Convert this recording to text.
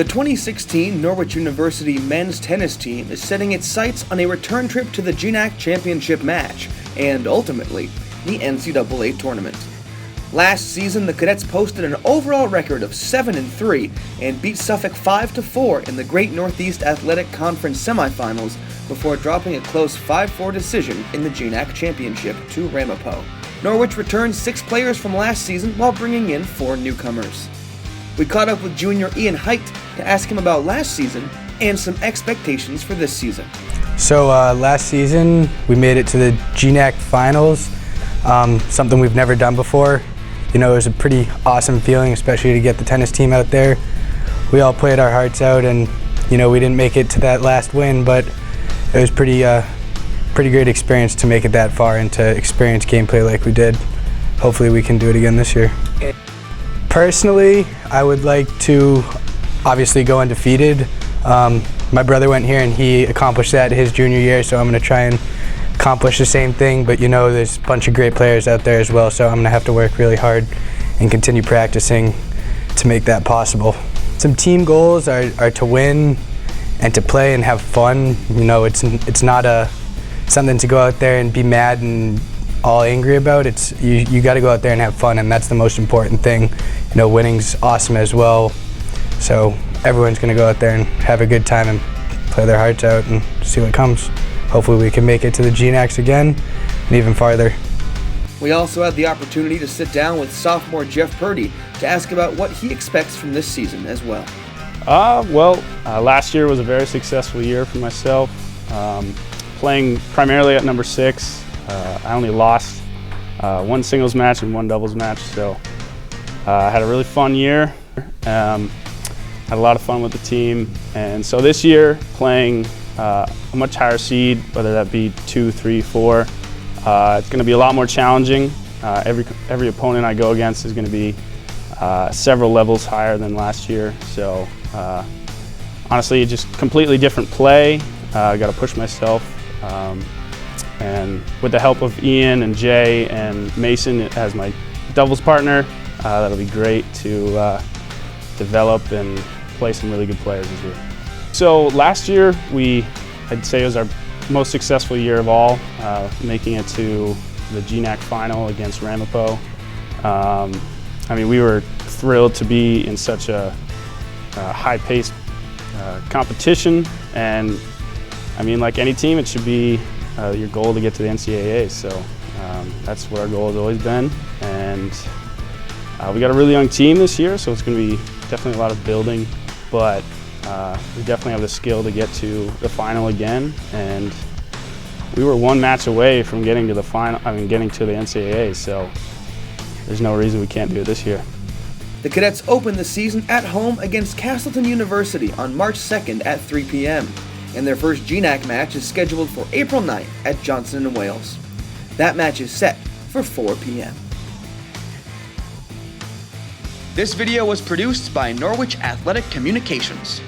The 2016 Norwich University men's tennis team is setting its sights on a return trip to the GNAC Championship match, and ultimately, the NCAA tournament. Last season, the Cadets posted an overall record of 7-3 and beat Suffolk 5-4 in the Great Northeast Athletic Conference semifinals before dropping a close 5-4 decision in the GNAC Championship to Ramapo. Norwich returned 6 players from last season while bringing in 4 newcomers. We caught up with junior Ian Height to ask him about last season and some expectations for this season. So last season we made it to the GNAC finals, something we've never done before. You know, it was a pretty awesome feeling, especially to get the tennis team out there. We all played our hearts out, and you know, we didn't make it to that last win, but it was pretty great experience to make it that far and to experience gameplay like we did. Hopefully we can do it again this year. Personally, I would like to obviously go undefeated. My brother went here and he accomplished that his junior year, so I'm going to try and accomplish the same thing, but you know, there's a bunch of great players out there as well, so I'm going to have to work really hard and continue practicing to make that possible. Some team goals are to win and to play and have fun. You know, it's not something to go out there and be mad and all angry about. You got to go out there and have fun, and that's the most important thing. You know, winning's awesome as well, so everyone's going to go out there and have a good time and play their hearts out and see what comes. Hopefully we can make it to the GNACs again and even farther. We also had the opportunity to sit down with sophomore Jeff Purdy to ask about what he expects from this season as well. Last year was a very successful year for myself. Playing primarily at number 6, I only lost 1 singles match and 1 doubles match, so I had a really fun year. Had a lot of fun with the team, and so this year playing a much higher seed, whether that be 2, 3, 4, it's going to be a lot more challenging. Every opponent I go against is going to be several levels higher than last year, so honestly, just completely different play. I got to push myself, and with the help of Ian and Jay and Mason as my doubles partner, that'll be great to develop and play some really good players this year. So last year, I'd say it was our most successful year of all, making it to the GNAC final against Ramapo. I mean, we were thrilled to be in such a high-paced competition, and I mean, like any team, it should be your goal to get to the NCAA. So that's what our goal has always been, and we got a really young team this year, so it's going to be definitely a lot of building, but we definitely have the skill to get to the final again, and we were 1 match away from getting to the final. Getting to the NCAA, so there's no reason we can't do it this year. The Cadets open the season at home against Castleton University on March 2nd at 3 p.m., and their first GNAC match is scheduled for April 9th at Johnson & Wales. That match is set for 4 p.m. This video was produced by Norwich Athletic Communications.